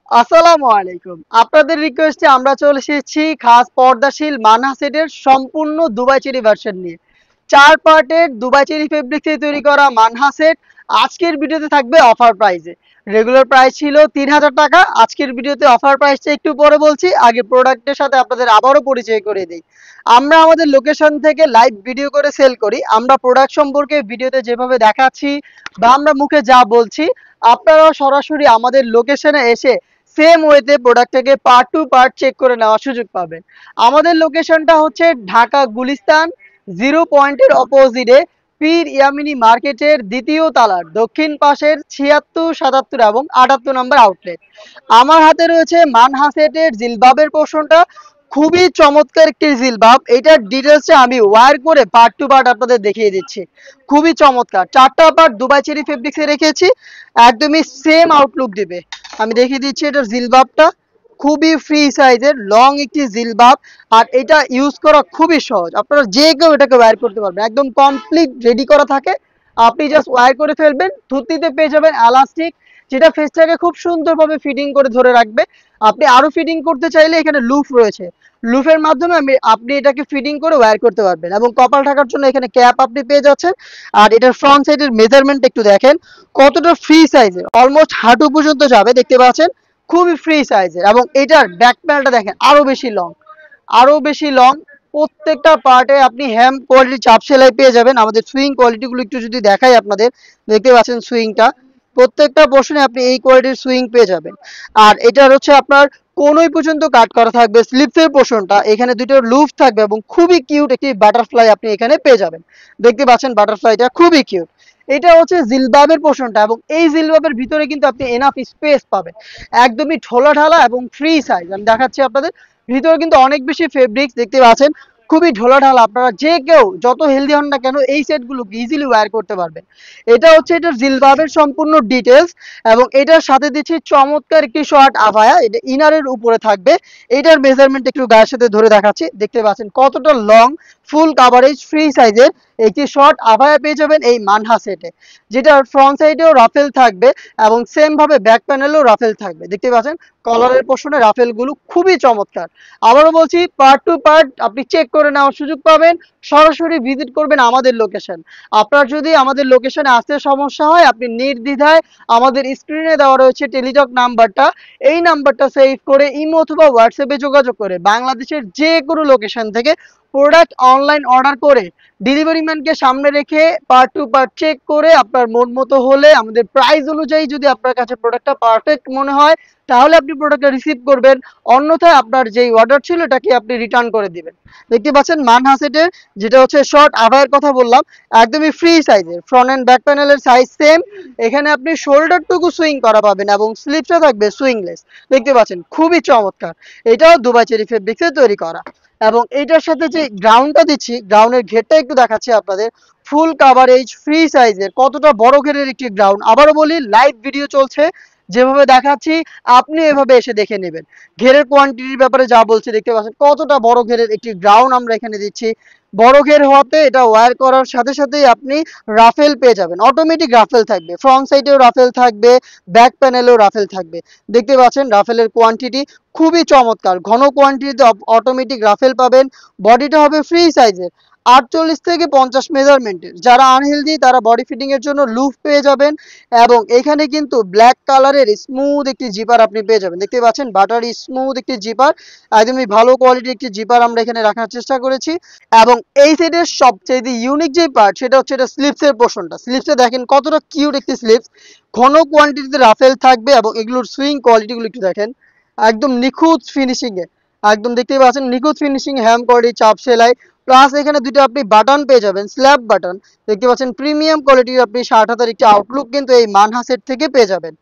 আসসালামু আলাইকুম। আপনাদের রিকোয়েস্টে আমরা চলে এসেছি খাস পর্দাশীল মানহা সেটের সম্পূর্ণ দুবাই চেরি ভার্সন নিয়ে। 4 পার্টের দুবাই চেরি ফেব্রিক্স দিয়ে তৈরি করা মানহা সেট আজকের ভিডিওতে থাকবে অফার প্রাইসে। রেগুলার প্রাইস ছিল ৩,০০০ টাকা। আজকের ভিডিওতে অফার প্রাইসটা একটু পরে বলছি। আগে প্রোডাক্টের সাথে আপনাদের আবারও পরিচয় করে দেই। আমরা আমাদের লোকেশন থেকে লাইভ ভিডিও করে সেল করি। আমরা প্রোডাক্ট সম্পর্কে ভিডিওতে যেভাবে দেখাচ্ছি বা আমরা মুখে যা বলছি, আপনারাও সরাসরি আমাদের লোকেশনে এসে সেম ওয়েতে প্রোডাক্টটাকে পার্ট টু পার্ট চেক করে নেওয়ার সুযোগ পাবেন। আমাদের লোকেশনটা হচ্ছে ঢাকা গুলিস্তান 0 পয়েন্টের অপোজিটে পীর ইয়ামিনী মার্কেটের দ্বিতীয় তালার দক্ষিণ পাশের ৭৬, ৭৭ এবং ৭৮ নম্বর আউটলেট। আমার হাতে রয়েছে মানহা সেটের জিলবাবের পোর্শনটা। খুবই চমৎকার একটি জিলবাব। এটার ডিটেলসটা আমি ওয়্যার করে পার্ট টু পার্ট আপনাদের দেখিয়ে দিচ্ছি। খুবই চমৎকার। 4টা পার্ট দুবাই চেরি ফেব্রিক্সে রেখেছি, একদমই সেম আউটলুক দিবে। আমি দেখিয়ে দিচ্ছি এটার জিলবাবটা। খুবই ফ্রি সাইজের লং একটি জিলবাব, আর এটা ইউজ করা খুবই সহজ। আপনারা যে কেউ এটাকে ওয়্যার করতে পারবেন, একদম কমপ্লিট রেডি করা থাকে। আপনি জাস্ট ওয়্যার করে ফেলবেন। ধুতিতে পেয়ে যাবেন এলাস্টিক, যেটা ফেসটাকে খুব সুন্দরভাবে ফিটিং করে ধরে রাখবে। আপনি আরো ফিটিং করতে চাইলে এখানে লুফ রয়েছে, লুফের মাধ্যমে আপনি এটাকে ফিটিং করে ওয়্যার করতে পারবেন। এবং কপাল ঢাকার জন্য এখানে ক্যাপ আপনি পেয়ে যাচ্ছেন। আর এটার ফ্রন্ট সাইডের মেজারমেন্ট একটু দেখেন কতটা ফ্রি সাইজের, অলমোস্ট হাঁটু পর্যন্ত যাবে, দেখতে পাচ্ছেন খুবই ফ্রি সাইজের। এবং এটার ব্যাক প্যানেলটা দেখেন আরো বেশি লং, আরো বেশি লং। প্রত্যেকটা পার্টে আপনি হ্যাম কোয়ালিটি চাপ সেলাই পেয়ে যাবেন। আমাদের সুইং কোয়ালিটিগুলো একটু যদি দেখাই আপনাদের, দেখতে পাচ্ছেন সুইংটা প্রত্যেকটা পোর্শনে আপনি এই কোয়ালিটির সুইং পেয়ে যাবেন। আর এটার হচ্ছে আপনার কোনই পর্যন্ত কাট করা থাকবে। স্লিপসের পোর্শনটা এখানে দুটো লুপ থাকবে এবং খুবই কিউট একটি বাটারফ্লাই আপনি এখানে পেয়ে যাবেন। দেখতে পাচ্ছেন বাটারফ্লাইটা খুবই কিউট। এটা হচ্ছে জিলবাবের পোর্শনটা, এবং এই জিলবাবের ভিতরে কিন্তু আপনি এনাফ স্পেস পাবেন। একদমই ঢোলা ঢালা এবং ফ্রি সাইজ। আমি দেখাচ্ছি আপনাদের, ভিতরে কিন্তু অনেক বেশি ফেব্রিক্স দেখতে পাচ্ছেন, খুবই ঢোলা ঢালা। আপনারা যে কেউ যত হেলদি হন না কেন এই সেটগুলোকে ইজিলি ওয়্যার করতে পারবেন। এটা হচ্ছে এটার জিলবাবের সম্পূর্ণ ডিটেলস। এবং এটার সাথে দিচ্ছি চমৎকার একটি শর্ট আভায়া, এটা ইনারের উপরে থাকবে। এটার মেজারমেন্ট একটু গায়ের সাথে ধরে দেখাচ্ছি, দেখতে পাচ্ছেন কতটা লং, ফুল কাভারেজ, ফ্রি সাইজের একটি শর্ট আভায়া পেয়ে যাবেন এই মানহা সেটে, যেটার ফ্রন্ট সাইডেও রাফেল থাকবে এবং সেম ভাবে ব্যাক প্যানেলেও রাফেল থাকবে। দেখতে পাচ্ছেন কলারের পোর্শনে রাফেল গুলো খুবই চমৎকার। আবারও বলছি, পার্ট টু পার্ট আপনি চেক করে নেওয়ার সুযোগ পাবেন। সরাসরি ভিজিট করবেন আমাদের লোকেশন। আপনার যদি আমাদের লোকেশনে আসতে সমস্যা হয়, আপনি নির্দ্বিধায় আমাদের স্ক্রিনে দেওয়া রয়েছে টেলিটক নাম্বারটা, এই নাম্বারটা সেভ করে ইমো অথবা হোয়াটসঅ্যাপে যোগাযোগ করে বাংলাদেশের যে কোনো লোকেশন থেকে প্রোডাক্ট অনলাইন অর্ডার করে ডেলিভারি ম্যানকে সামনে রেখে পার্ট টু পার্ট চেক করে আপনার মন মতো হলে আমাদের প্রাইস অনুযায়ী যদি আপনার কাছে প্রোডাক্টটা পারফেক্ট মনে হয়, তাহলে আপনি প্রোডাক্টটা রিসিভ করবেন। অন্যথায় আপনার যেই অর্ডার ছিল এটাকে আপনি রিটার্ন করে দিবেন। দেখতে পাচ্ছেন মানহা সেটের যেটা হচ্ছে শর্ট আভায়ের কথা বললাম, একদমই ফ্রি সাইজের, ফ্রন্ট এন্ড ব্যাক প্যানেলের সাইজ সেম। এখানে আপনি শোল্ডারটুকু সুইং করা পাবেন এবং স্লিপসটা থাকবে সুইংলেস। দেখতে পাচ্ছেন খুবই চমৎকার। এটাও দুবাই চেরি ফেব্রিক্সে তৈরি করা। এবং এইটার সাথে যে গ্রাউন্ডটা দিচ্ছি, গ্রাউন্ডের ঘেরটা একটু দেখাচ্ছি আপনাদের। ফুল কাভারেজ, ফ্রি সাইজের, কতটা বড় ঘেরের একটি গ্রাউন্ড। আবারও বলি, লাইভ ভিডিও চলছে, যেভাবে দেখাচ্ছি আপনি এভাবে এসে দেখে নেবেন। ঘেরের কোয়ান্টিটির ব্যাপারে যা বলছি, দেখতে পাচ্ছেন কতটা বড় ঘেরের একটি গ্রাউন্ড আমরা এখানে দিচ্ছি। বড় ঘের হওয়াতে এটা ওয়্যার করার সাথে সাথেই আপনি রাফেল পেয়ে যাবেন, অটোমেটিক রাফেল থাকবে, ফ্রন্ট সাইডেও রাফেল থাকবে, ব্যাক প্যানেলেও রাফেল থাকবে। দেখতে পাচ্ছেন রাফেলের কোয়ান্টিটি খুবই চমৎকার, ঘন কোয়ান্টিটিতে অটোমেটিক রাফেল পাবেন। বডিটা হবে ফ্রি সাইজের, 48 থেকে 50 মেজারমেন্টের। যারা আনহেলদি তারা বডি ফিটিং এর জন্য লুফ পেয়ে যাবেন। এবং এখানে কিন্তু ব্ল্যাক কালারের স্মুথ একটি জিপার আপনি পেয়ে যাবেন। দেখতে পাচ্ছেন বাটারি স্মুথ একটি জিপার, একদমই ভালো কোয়ালিটির একটি জিপার আমরা এখানে রাখার চেষ্টা করেছি। এবং এই সেটের সবচেয়ে ইউনিক যে পার্ট সেটা হচ্ছে এটা স্লিপসের পোর্শনটা। স্লিপসে দেখেন কতটা কিউট একটি স্লিপস, ঘন কোয়ান্টিটিতে রাফেল থাকবে। এবং এগুলোর সুইং কোয়ালিটিগুলো একটু দেখেন, একদম নিখুঁত ফিনিশিং এ, একদম দেখতেই পাচ্ছেন নিখুঁত ফিনিশিং, হ্যাম কোয়ালিটি চাপ সেলাই। প্লাস এখানে দুটো আপনি বাটন পেয়ে যাবেন, স্ল্যাব বাটন। দেখতে পাচ্ছেন প্রিমিয়াম কোয়ালিটির আপনি 60,000 একটি আউটলুক কিন্তু এই মানহা সেট থেকে পেয়ে যাবেন।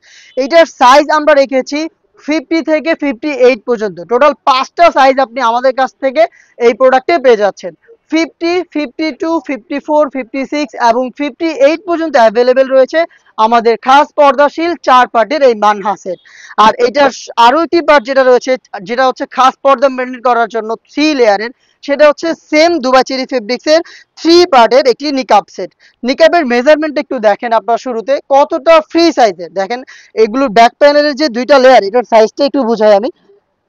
এইটার সাইজ আমরা রেখেছি 50 থেকে 58 পর্যন্ত। টোটাল 5টা সাইজ আপনি আমাদের কাছ থেকে এই প্রোডাক্টে পেয়ে যাচ্ছেন। 50, 52, 54, 56 এবং 58 পর্যন্ত অ্যাভেলেবেল রয়েছে আমাদের খাস পর্দাশীল 4 পার্টের এই মানহা সেট। আর এটার আরো একটি পার্ট যেটা রয়েছে, যেটা হচ্ছে খাস পর্দা মেনটেন করার জন্য 3 লেয়ারের, সেটা হচ্ছে সেম দুবাই চেরি ফেব্রিক্সের 3 পার্টের একটি নিকাব সেট। নিকাবের মেজারমেন্ট একটু দেখেন আপনার শুরুতে কতটা ফ্রি সাইজের। দেখেন এগুলোর ব্যাক প্যানেলের যে দুইটা লেয়ার, এটার সাইজটা একটু বুঝাই আমি,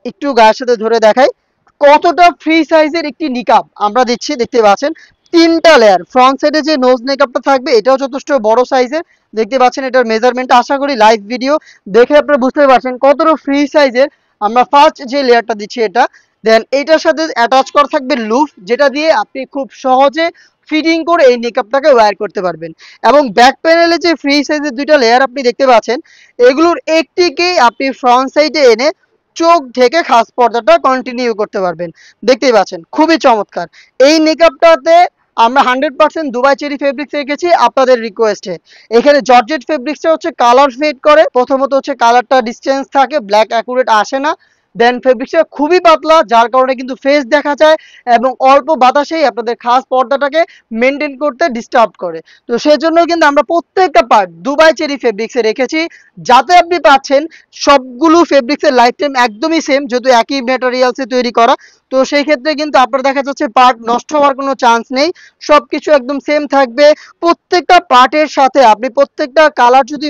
একটু গায়ের সাথে ধরে দেখাই কতটা ফ্রি সাইজের একটি নিকাব আমরা দিচ্ছি। দেখতে পাচ্ছেন 3টা লেয়ার। ফ্রন্ট সাইডে যে নোজ নিকাবটা থাকবে এটাও যথেষ্ট বড় সাইজের। দেখতে পাচ্ছেন এটার মেজারমেন্ট, আশা করি লাইভ ভিডিও দেখে আপনারা বুঝতে পারছেন কতটা ফ্রি সাইজের। আমরা ফার্স্ট যে লেয়ারটা দিচ্ছি এটা, দেন এটার সাথে অ্যাটাচ করা থাকবে লুফ, যেটা দিয়ে আপনি খুব সহজে ফিটিং করে এই নিকাবটাকে ওয়্যার করতে পারবেন। এবং ব্যাক প্যানেলে যে ফ্রি সাইজের দুইটা লেয়ার আপনি দেখতে পাচ্ছেন, এগুলোর একটিকেই আপনি ফ্রন্ট সাইডে এনে চোখ ঢেকে খাস পর্দাটা কন্টিনিউ করতে পারবেন। দেখতেই পাচ্ছেন খুবই চমৎকার এই নিকাবটাতে আমরা 100% দুবাই চেরি ফেব্রিক্স রেখেছি আপনাদের রিকোয়েস্টে। এখানে জর্জেট ফেব্রিক্সটা হচ্ছে কালার ফেড করে, প্রথমত হচ্ছে কালারটা ডিসটেন্স থাকে, ব্ল্যাক অ্যাকুরেট আসে না। দেন ফেব্রিক্সটা খুবই পাতলা, যার কারণে কিন্তু ফেস দেখা যায় এবং অল্প বাতাসেই আপনাদের খাস পর্দাটাকে মেনটেন করতে ডিস্টার্ব করে। তো সেজন্য কিন্তু আমরা প্রত্যেকটা পার্ট দুবাই চেরি ফেব্রিক্সে রেখেছি, যাতে আপনি পাচ্ছেন সবগুলো ফেব্রিক্সের লাইফ টাইম একদমই সেম, যেহেতু একই ম্যাটেরিয়ালসে তৈরি করা। তো সেই ক্ষেত্রে কিন্তু আপনার দেখা যাচ্ছে পার্ট নষ্ট হওয়ার কোনো চান্স নেই, সবকিছু একদম সেম থাকবে। প্রত্যেকটা পার্টের সাথে আপনি প্রত্যেকটা কালার যদি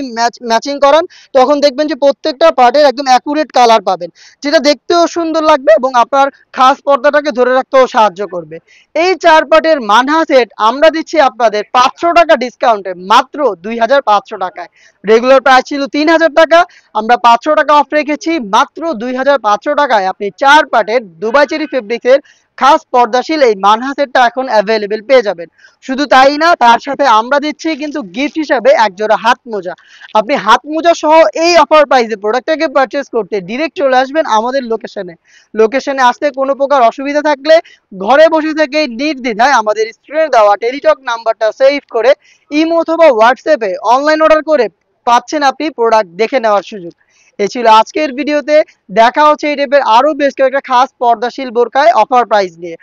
ম্যাচিং করান, তখন দেখবেন যে প্রত্যেকটা পার্টের একদম অ্যাকুরেট কালার পাবেন, যেটা দেখতেও সুন্দর লাগবে এবং আপনার খাস পর্দাটাকে ধরে রাখতেও সাহায্য করবে। এই 4 পার্টের মানহা সেট আমরা দিচ্ছি আপনাদের 500 টাকা ডিসকাউন্টে মাত্র 2500 টাকায়। রেগুলার প্রাইস ছিল 3000 টাকা, আমরা 500 টাকা অফ রেখেছি মাত্র 2500 টাকায়। আপনি 4 পার্টের দুবাই চেরি ফেব্রিক্সের খাস পর্দাশীল এই মানহা সেটটা এখন অ্যাভেলেবেল পেয়ে যাবেন। শুধু তাই না, তার সাথে আমরা দিচ্ছি কিন্তু গিফট হিসাবে এক জোড়া হাত মোজা। আপনি হাত মোজা সহ এই অফার প্রাইসে প্রোডাক্টটাকে পারচেজ করতে ডিরেক্ট চলে আসবেন আমাদের লোকেশনে আসতে কোনো প্রকার অসুবিধা থাকলে ঘরে বসে থেকে নির্দ্বিধায় আমাদের স্ক্রিনে দেওয়া টেলিটক নাম্বারটা সেভ করে ইমো অথবা হোয়াটসঅ্যাপে অনলাইন অর্ডার করে পাচ্ছেন আপনি প্রোডাক্ট দেখে নেওয়ার সুযোগ। এই ছিল আজকের ভিডিওতে। দেখা হচ্ছে এই টাইপের আরো বেশ কয়েকটা খাস পর্দাশীল বোরকায় অফার প্রাইস নিয়ে।